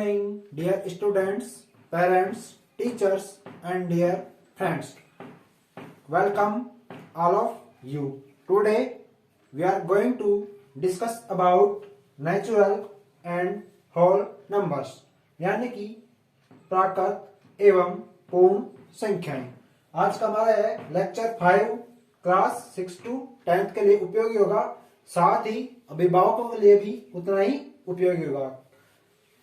morning, dear students, parents, teachers, and dear friends. Welcome all of you. Today we are going to discuss about natural and whole numbers, यानी कि प्राकृत एवं पूर्ण संख्याएं। आज का हमारा है लेक्चर 5, क्लास 6 to 10th के लिए उपयोगी होगा, साथ ही अभिभावकों के लिए भी उतना ही उपयोगी होगा,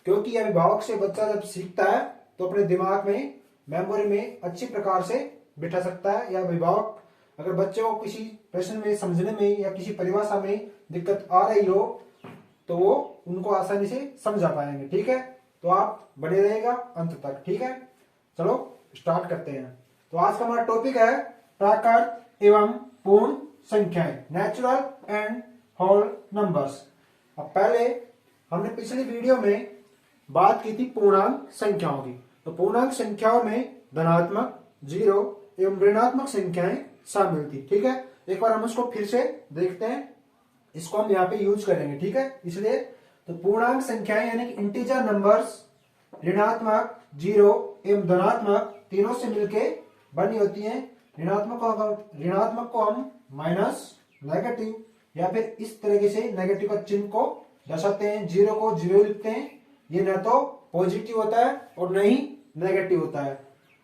क्योंकि अभिभावक से बच्चा जब सीखता है तो अपने दिमाग में, मेमोरी में अच्छी प्रकार से बिठा सकता है। या अभिभावक अगर बच्चे को किसी प्रश्न में समझने में या किसी परिभाषा में दिक्कत आ रही हो तो वो उनको आसानी से समझा पाएंगे। ठीक है, तो आप बने रहेगा अंत तक। ठीक है, चलो स्टार्ट करते हैं। तो आज का हमारा टॉपिक है प्राकृत एवं पूर्ण संख्याएं, नेचुरल एंड होल नंबर्स। अब पहले हमने पिछली वीडियो में बात की थी पूर्णांक संख्याओं की। तो पूर्णांक संख्याओं में धनात्मक, जीरो एवं ऋणात्मक संख्याएं शामिल थी। ठीक है, एक बार हम उसको फिर से देखते हैं, इसको हम यहाँ पे यूज करेंगे। ठीक है, इसलिए तो पूर्णांक संख्याएं यानी कि इंटीजर नंबर्स ऋणात्मक, जीरो एवं धनात्मक तीनों से मिलके बनी होती हैं। ऋणात्मक को हम माइनस, नेगेटिव या फिर इस तरीके से नेगेटिव का चिन्ह को दर्शाते हैं। जीरो को जीरो लिखते हैं, ये न तो पॉजिटिव होता है और न ही नेगेटिव होता है।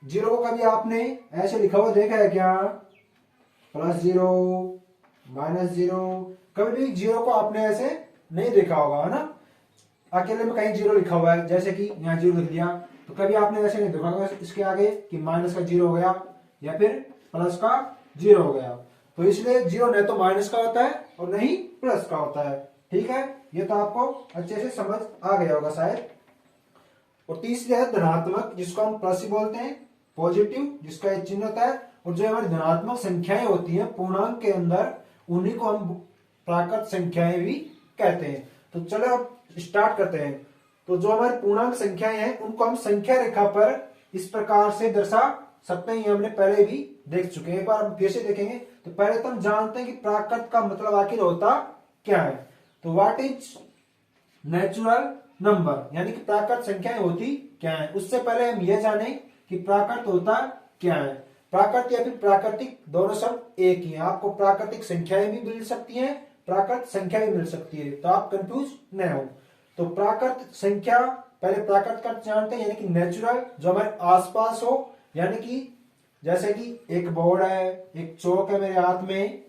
जीरो को कभी आपने ऐसे लिखा हुआ देखा है क्या? प्लस जीरो, माइनस जीरो, कभी भी जीरो को आपने ऐसे नहीं देखा होगा, है ना। अकेले में कहीं जीरो लिखा हुआ है, जैसे कि यहाँ जीरो लिख दिया, तो कभी आपने ऐसे नहीं देखा होगा इसके आगे कि माइनस का जीरो हो गया या फिर प्लस का जीरो हो गया। तो इसलिए जीरो न तो माइनस का होता है और न ही प्लस का होता है। ठीक है, ये तो आपको अच्छे से समझ आ गया होगा शायद। और तीसरी है धनात्मक, जिसको हम प्लस ही बोलते हैं, पॉजिटिव जिसका एक चिन्ह होता है। और जो हमारी धनात्मक संख्याएं होती हैं पूर्णांक के अंदर, उन्हीं को हम प्राकृत संख्याएं भी कहते हैं। तो चलो अब स्टार्ट करते हैं। तो जो हमारी पूर्णांक संख्याएं हैं उनको हम संख्या रेखा पर इस प्रकार से दर्शा सकते हैं। ये हमने पहले भी देख चुके हैं, एक बार हम फिर से देखेंगे। तो पहले तो हम जानते हैं कि प्राकृत का मतलब आखिर होता क्या है। तो व्हाट इज नेचुरल नंबर, यानी कि प्राकृत संख्याएं होती क्या है। उससे पहले हम यह जाने कि प्राकृत होता क्या है। प्राकृत या फिर प्राकृतिक दोनों शब्द एक ही है। आपको प्राकृतिक संख्याएं भी मिल सकती हैं, प्राकृत संख्या भी मिल सकती है, तो आप कंफ्यूज न हो। तो प्राकृत संख्या, पहले प्राकृत का जानते हैं, यानी कि नेचुरल, जो हमारे आसपास हो। यानी कि जैसे कि एक बोर्ड है, एक चौक है मेरे हाथ में,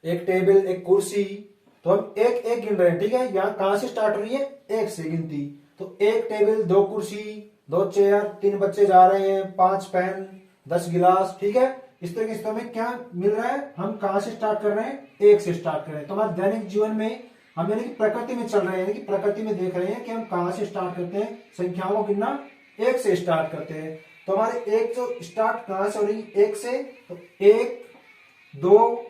एक टेबल, एक कुर्सी, तो हम एक एक गिन रहे हैं। ठीक है, यहाँ कहां से स्टार्ट हो रही है? एक से गिनती। तो एक टेबल, दो कुर्सी, दो चेयर, 3 बच्चे जा रहे हैं, 5 पेन, 10 गिलास। ठीक है, इस तरीके से हमें क्या मिल रहा है? हम कहां से स्टार्ट कर रहे हैं? एक से स्टार्ट कर रहे हैं। तो हमारे दैनिक जीवन में हम यानी कि प्रकृति में चल रहे हैं, यानी कि प्रकृति में देख रहे हैं कि हम कहां से स्टार्ट करते हैं संख्याओं को गिनना? एक से स्टार्ट करते हैं। तो हमारे एक जो स्टार्ट कहां से हो रही है? एक से। तो 1, 2,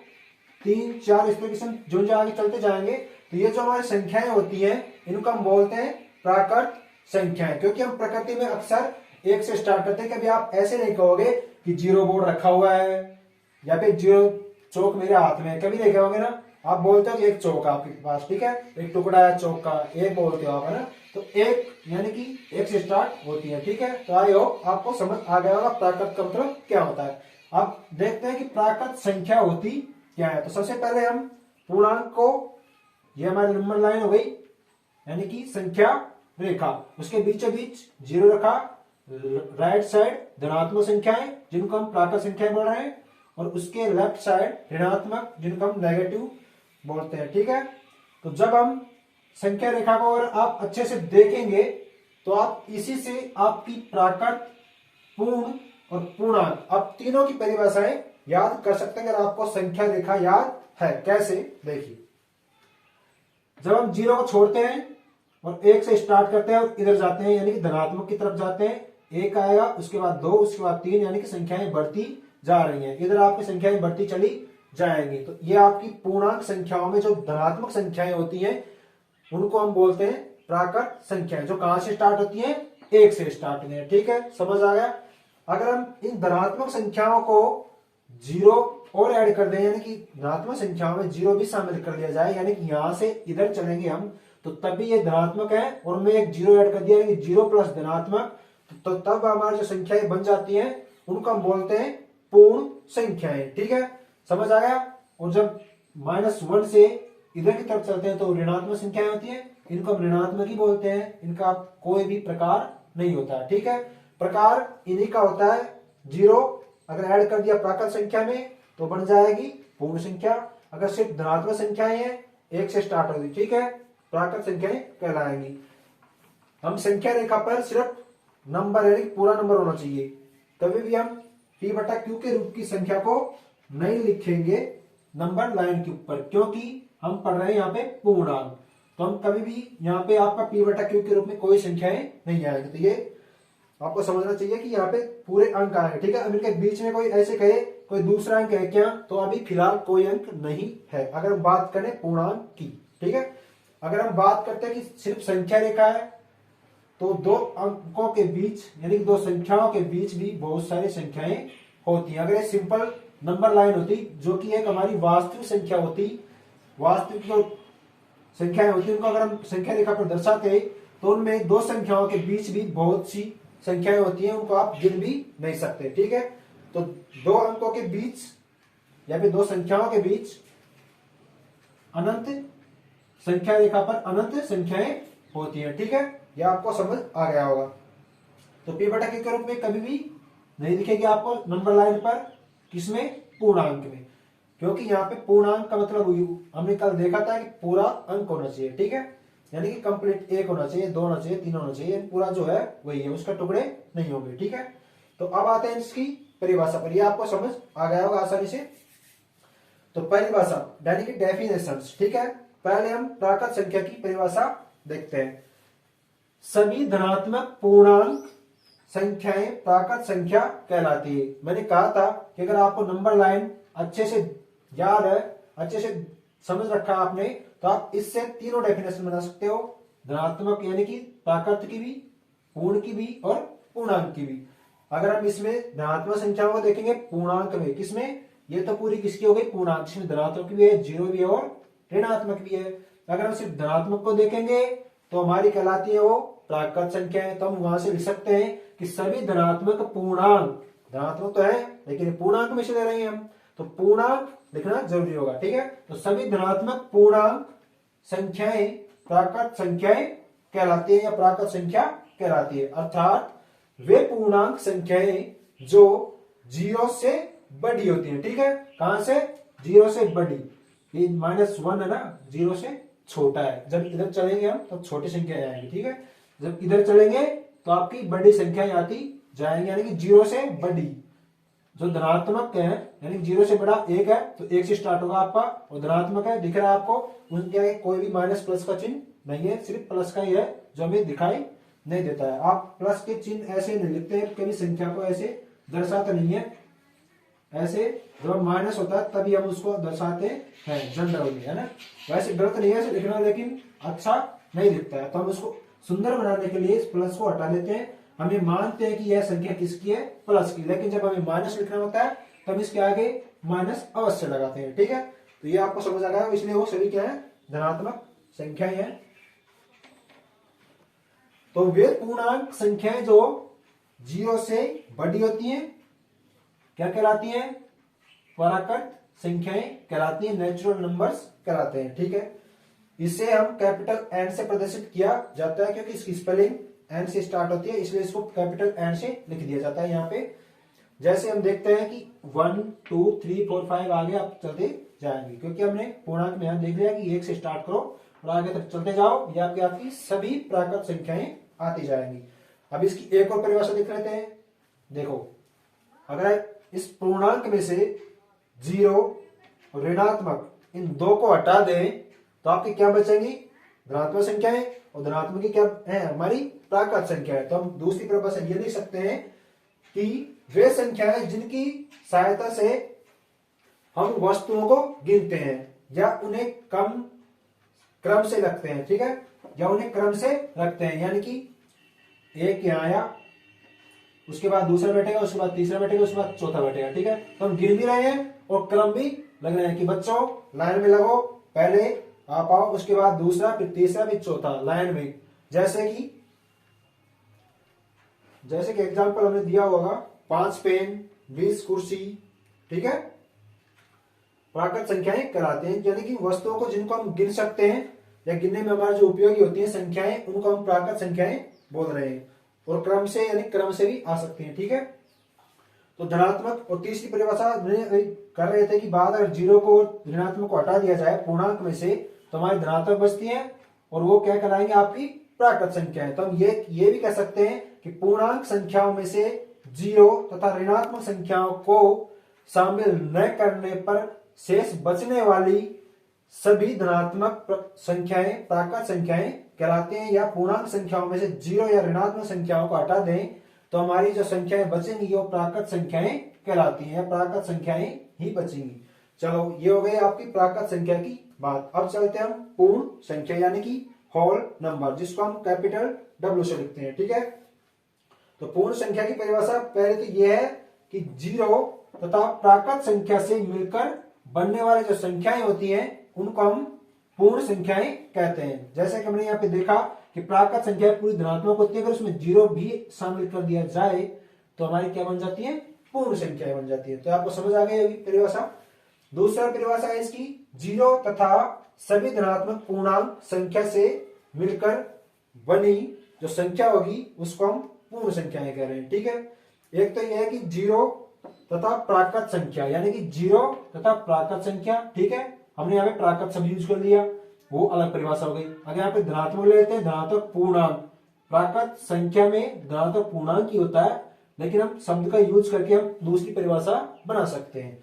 3, 4 इस तरीके से जो आगे चलते जाएंगे। तो ये जो हमारी संख्याएं होती हैं इनको हम बोलते हैं प्राकृत संख्याएं, क्योंकि हम प्रकृति में अक्सर एक से स्टार्ट करते हैं। कभी आप ऐसे नहीं कहोगे कि जीरो बोर्ड रखा हुआ है या फिर जीरो चौक मेरे हाथ में, कभी नहीं कहोगे ना। आप बोलते हो कि एक चौक आपके पास, ठीक है, एक टुकड़ा है चौक का, एक बोलते हो आप, है ना। तो एक यानी कि एक से स्टार्ट होती है। ठीक है, तो आई होप आपको समझ आ गया होगा प्राकृत का मतलब क्या होता है। अब देखते हैं कि प्राकृत संख्या होती क्या है। तो सबसे पहले हम पूर्णांक को, ये हमारी नंबर लाइन हो गई, यानी कि संख्या रेखा, उसके बीचों बीच जीरो रखा, राइट साइड धनात्मक संख्याएं जिनको हम प्राकृत संख्याएं बोल रहे हैं, और उसके लेफ्ट साइड ऋणात्मक जिनको हम नेगेटिव बोलते हैं। ठीक है, तो जब हम संख्या रेखा को अगर आप अच्छे से देखेंगे तो आप इसी से आपकी प्राकृत, पूर्ण और पूर्णांक, आप तीनों की परिभाषाएं याद कर सकते हैं अगर आपको संख्या रेखा याद है। कैसे? देखिए, जब हम जीरो को छोड़ते हैं और एक से स्टार्ट करते हैं और इधर जाते हैं, यानी कि धनात्मक की तरफ जाते हैं, एक आएगा, उसके बाद 2, उसके बाद 3, यानी कि संख्याएं बढ़ती जा रही हैं। इधर आपकी संख्याएं बढ़ती चली जाएंगी। तो ये आपकी पूर्णांक संख्याओं में जो धनात्मक संख्याएं होती हैं उनको हम बोलते हैं प्राकृत संख्याएं, जो कहां से स्टार्ट होती हैं? एक से स्टार्ट होती हैं। ठीक है, समझ आ गया। अगर हम इन धनात्मक संख्याओं को जीरो और ऐड कर दें, यानी कि धनात्मक संख्याओं में जीरो भी शामिल कर लिया जाए, यानी कि यहां से इधर चलेंगे हम, तो तभी ये धनात्मक है, और मैं एक जीरो ऐड कर दिया, जीरो प्लस धनात्मक, तो तब हमारी जो संख्याएं बन जाती हैं उनको हम बोलते हैं पूर्ण संख्याएं। ठीक है, समझ आ गया। और जब -1 से इधर की तरफ चलते हैं तो ऋणात्मक संख्याएं होती हैं, इनको हम ऋणात्मक ही बोलते हैं, इनका कोई भी प्रकार नहीं होता। ठीक है, प्रकार इन्हीं का होता है। जीरो अगर ऐड कर दिया प्राकृत संख्या में तो बन जाएगी पूर्ण संख्या। अगर सिर्फ धनात्मक संख्याएं हैं, एक से स्टार्ट होगी, ठीक है, प्राकृत संख्याएं कहलाएंगी। हम संख्या रेखा पर सिर्फ नंबर यानी पूरा नंबर होना चाहिए। कभी भी हम p बटा q के रूप की संख्या को नहीं लिखेंगे नंबर लाइन के ऊपर, क्योंकि हम पढ़ रहे हैं यहाँ पे पूर्णांक। तो हम कभी भी यहाँ पे आपका p बटा q के रूप में कोई संख्याएं नहीं आएंगी। तो ये आपको समझना चाहिए कि यहाँ पे पूरे अंक आएंगे। ठीक है, अब इनके बीच में कोई ऐसे कहे कोई दूसरा अंक है क्या, तो अभी फिलहाल कोई अंक नहीं है अगर हम बात करें पूर्णांक की। ठीक है, अगर हम बात करते हैं कि सिर्फ संख्या रेखा है तो दो अंकों के बीच यानी कि दो संख्याओं के बीच भी बहुत सारी संख्याएं होती हैं। अगर ये सिंपल नंबर लाइन होती जो कि एक हमारी वास्तविक संख्या होती, वास्तविक जो संख्याएं होती उनको अगर हम संख्या रेखा पर दर्शाते तो उनमें दो संख्याओं के बीच भी बहुत सी संख्याएं होती हैं, उनको आप गिन भी नहीं सकते। ठीक है, तो दो अंकों के बीच या फिर दो संख्याओं के बीच अनंत संख्या रेखा पर अनंत संख्याएं होती हैं। ठीक है, यह आपको समझ आ गया होगा। तो p बटा q के रूप में कभी भी नहीं दिखेगी आपको नंबर लाइन पर, किसमें, पूर्णांक में, क्योंकि यहाँ पे पूर्णांक का मतलब हमने कल देखा था कि पूरा अंक होना चाहिए। ठीक है, यानी कि कंप्लीट एक होना चाहिए, दो होना चाहिए, तीन होना चाहिए, पूरा जो है वही है, उसका टुकड़े नहीं होंगे। ठीक है, तो अब आते हैं इसकी परिभाषा पर, यह आपको समझ आ गया होगा आसानी से। तो परिभाषा यानी कि डेफिनेशंस। ठीक है, पहले हम प्राकृत संख्या की परिभाषा देखते हैं। सभी धनात्मक पूर्णांक संख्याएं प्राकृत संख्या कहलाती है। मैंने कहा था कि अगर आपको नंबर लाइन अच्छे से याद है, अच्छे से समझ रखा आपने, तो आप इससे तीनों डेफिनेशन बना सकते हो, धनात्मक यानी कि प्राकृत की भी, पूर्ण की भी और पूर्णांक की भी। अगर हम इसमें धनात्मक संख्याओं को देखेंगे पूर्णांक में, किसमें, ये तो पूरी किसकी हो गई, पूर्णांक, जिसमें धनात्मक भी है, जीरो भी है और ऋणात्मक भी है। अगर हम सिर्फ धनात्मक को देखेंगे तो हमारी कहलाती है वो प्राकृत संख्या है। तो हम वहां से लिख सकते हैं कि सभी धनात्मक पूर्णांक, धनात्मक तो है लेकिन पूर्णांक में से ले रहे हैं हम, तो पूर्णांक लिखना जरूरी होगा। ठीक है, तो सभी धनात्मक पूर्णांक संख्याएं प्राकृत संख्याएं कहलाती है या प्राकृत संख्या कहलाती है। अर्थात वे पूर्णांक संख्याएं जो जीरो से बड़ी होती है। ठीक है, कहां से, जीरो से बड़ी, ये -1 है ना, जीरो से छोटा है। जब इधर चलेंगे हम तो छोटी संख्या आएंगी। ठीक है, जब इधर चलेंगे तो आपकी बड़ी संख्याएं आती जाएंगी, यानी कि जीरो से बड़ी। जो धनात्मक है यानी जीरो से बड़ा एक है तो एक से स्टार्ट होगा आपका, और धनात्मक है दिख रहा है आपको, उनके आगे कोई भी माइनस प्लस का चिन्ह नहीं है, सिर्फ प्लस का ही है जो हमें दिखाई नहीं देता है। आप प्लस के चिन्ह ऐसे नहीं लिखते हैं, कभी संख्या को ऐसे दर्शाते नहीं है, ऐसे जब माइनस होता है तभी हम उसको दर्शाते हैं जनरल में, है ना। वैसे गलत नहीं है ऐसे लिखना, लेकिन अच्छा नहीं दिखता है, तो हम उसको सुंदर बनाने के लिए इस प्लस को हटा लेते हैं। हम ये मानते हैं कि यह संख्या किसकी है, प्लस की, लेकिन जब हमें माइनस लिखना होता है तब इसके आगे माइनस अवश्य लगाते हैं। ठीक है, तो ये आपको समझ आ गया, इसलिए वो सभी क्या है, धनात्मक संख्याएं हैं। तो वे पूर्णांक संख्याएं जो जीरो से बड़ी होती हैं क्या कहलाती हैं, प्राकृत संख्याएं कहलाती हैं, नेचुरल नंबर्स कहलाते हैं। ठीक है, इसे हम कैपिटल एन से प्रदर्शित किया जाता है, क्योंकि इसकी स्पेलिंग एन से स्टार्ट होती है, इसलिए इसको कैपिटल एन से लिख दिया जाता है यहाँ पे। जैसे हम देखते हैं कि 1 2 3 4 5 आगे आप चलते जाएंगे, क्योंकि हमने पूर्णांक में देख लिया कि एक से स्टार्ट करो और आगे तक चलते जाओ, ये आपकी सभी प्राकृत संख्याएं आती जाएंगी। अब इसकी एक और परिभाषा देख लेते हैं। देखो, अगर इस पूर्णांक में से जीरो और ऋणात्मक इन दो को हटा दें तो आपकी क्या बचेंगी, धनात्मक संख्याएं, और धनात्मक की क्या है, हमारी प्राकृत संख्या है। तो हम दूसरी परिभाषा ये लिख सकते हैं कि वे संख्याएं जिनकी सहायता से हम वस्तुओं को गिनते हैं या उन्हें क्रम से रखते हैं। ठीक है, या उन्हें क्रम से रखते हैं, यानी कि एक यहाँ आया, उसके बाद दूसरा बैठेगा, उसके बाद तीसरा बैठेगा, उसके बाद चौथा बैठेगा। ठीक है, तो हम गिन भी रहे हैं और क्रम भी लग रहे हैं कि बच्चों लाइन में लगो, पहले आप आओ, उसके बाद दूसरा, फिर तीसरा, फिर चौथा लाइन में। जैसे कि एग्जाम्पल हमने दिया होगा 5 पेन, 20 कुर्सी, ठीक है। प्राकृत संख्याएं कहलाते हैं, यानी कि वस्तुओं को जिनको हम गिन सकते हैं या गिनने में हमारे जो उपयोगी होती हैं संख्याएं, उनको हम प्राकृत संख्याएं बोल रहे हैं। और क्रम से यानी क्रम से भी आ सकती हैं, ठीक है। तो धनात्मक और तीसरी परिभाषा कर रहे थे कि बाद अगर जीरो को और ऋणात्मक को हटा दिया जाए पूर्णांक में से तो हमारी धनात्मक बचती है, और वो क्या कहलाएंगे, आपकी प्राकृत संख्या है। तो हम ये भी कह सकते हैं कि पूर्णांक संख्याओं में से जीरो तथा ऋणात्मक संख्याओं को शामिल न करने पर शेष बचने वाली सभी धनात्मक संख्याएं प्राकृत संख्याएं कहलाते हैं। या पूर्णांक संख्याओं में से जीरो या ऋणात्मक संख्याओं को हटा दें तो हमारी जो संख्याएं बचेंगी वो प्राकृत संख्याएं कहलाती हैं, या प्राकृत संख्याएं ही बचेंगी। चलो, ये हो गई आपकी प्राकृत संख्या की बात। अब चलते हैं हम पूर्ण संख्या यानी कि होल नंबर, जिसको हम कैपिटल W से लिखते हैं, ठीक है। तो पूर्ण संख्या की परिभाषा पहले तो यह है कि जीरो तथा प्राकृत संख्या से मिलकर बनने वाली जो संख्याएं होती हैं उनको हम पूर्ण संख्याएं कहते हैं। जैसे कि हमने यहाँ पे देखा कि प्राकृत संख्या पूरी धनात्मक होती है, अगर उसमें जीरो भी शामिल कर दिया जाए तो हमारी क्या बन जाती है, पूर्ण संख्याएं बन जाती है। तो आपको समझ आ गई होगी परिभाषा। दूसरा परिभाषा है इसकी, जीरो तथा सभी धनात्मक पूर्णांक संख्या से मिलकर बनी जो संख्या होगी उसको हम पूर्ण संख्याएं कह रहे हैं, ठीक है। एक तो यह है कि जीरो तथा प्राकृत संख्या, यानी कि जीरो तथा प्राकृत संख्या, ठीक है। हमने यहाँ पे प्राकृत शब्द यूज कर लिया, वो अलग परिभाषा हो गई। अगर यहाँ पे धनात्मक लेते हैं, धनात्मक पूर्णांक, प्राकृत संख्या में धनात्मक पूर्णांक ही होता है, लेकिन हम शब्द का यूज करके हम दूसरी परिभाषा बना सकते हैं।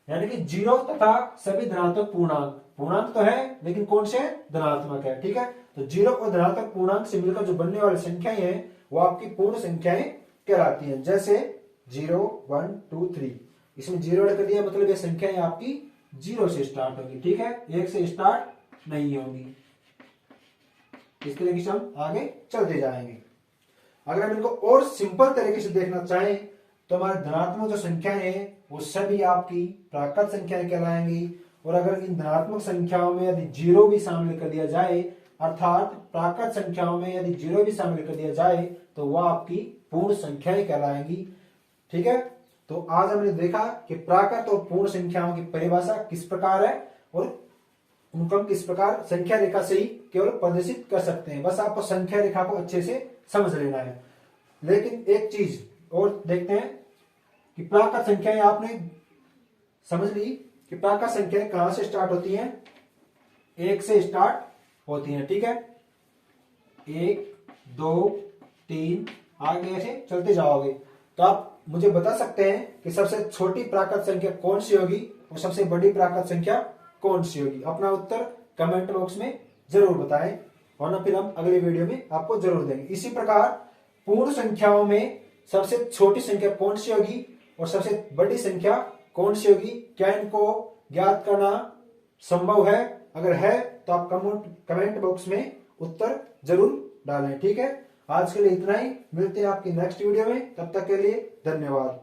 यानी कि जीरो तथा सभी धनात्मक पूर्णांक, पूर्णांक तो है लेकिन कौन से, धनात्मक है, ठीक है। तो जीरो और धनात्मक पूर्णांक से मिलकर जो बनने वाली संख्याएं हैं वो आपकी पूर्ण संख्याएं कहलाती हैं। जैसे 0, 1, 2, 3, इसमें जीरो कर दिया मतलब ये संख्याएं आपकी जीरो से स्टार्ट होगी, ठीक है, एक से स्टार्ट नहीं होगी। इस तरीके से हम आगे चलते जाएंगे। अगर हम इनको और सिंपल तरीके से देखना चाहें तो हमारे धनात्मक जो संख्याएं हैं वो सभी आपकी प्राकृत संख्याएं कहलाएंगी। और अगर इन धनात्मक संख्याओं में यदि जीरो भी शामिल कर दिया जाए, अर्थात प्राकृत संख्याओं में यदि जीरो भी शामिल कर दिया जाए तो वह आपकी पूर्ण संख्याएं कहलाएंगी, ठीक है। तो आज हमने देखा कि प्राकृत और पूर्ण संख्याओं की परिभाषा किस प्रकार है और उनको हम किस प्रकार संख्या रेखा से ही केवल प्रदर्शित कर सकते हैं। बस आपको संख्या रेखा को अच्छे से समझ लेना है। लेकिन एक चीज और देखते हैं कि प्राकृत संख्याएं आपने समझ ली कि प्राकृत संख्याएं कहां से स्टार्ट होती हैं, एक से स्टार्ट होती हैं, ठीक है। 1, 2, 3 आगे ऐसे चलते जाओगे तो आप मुझे बता सकते हैं कि सबसे छोटी प्राकृत संख्या कौन सी होगी और सबसे बड़ी प्राकृत संख्या कौन सी होगी। अपना उत्तर कमेंट बॉक्स में जरूर बताएं, वरना फिर हम अगले वीडियो में आपको जरूर देंगे। इसी प्रकार पूर्ण संख्याओं में सबसे छोटी संख्या कौन सी होगी और सबसे बड़ी संख्या कौन सी होगी, क्या इनको ज्ञात करना संभव है? अगर है तो आप कमेंट बॉक्स में उत्तर जरूर डालें, ठीक है। आज के लिए इतना ही, मिलते हैं आपकी नेक्स्ट वीडियो में, तब तक के लिए धन्यवाद।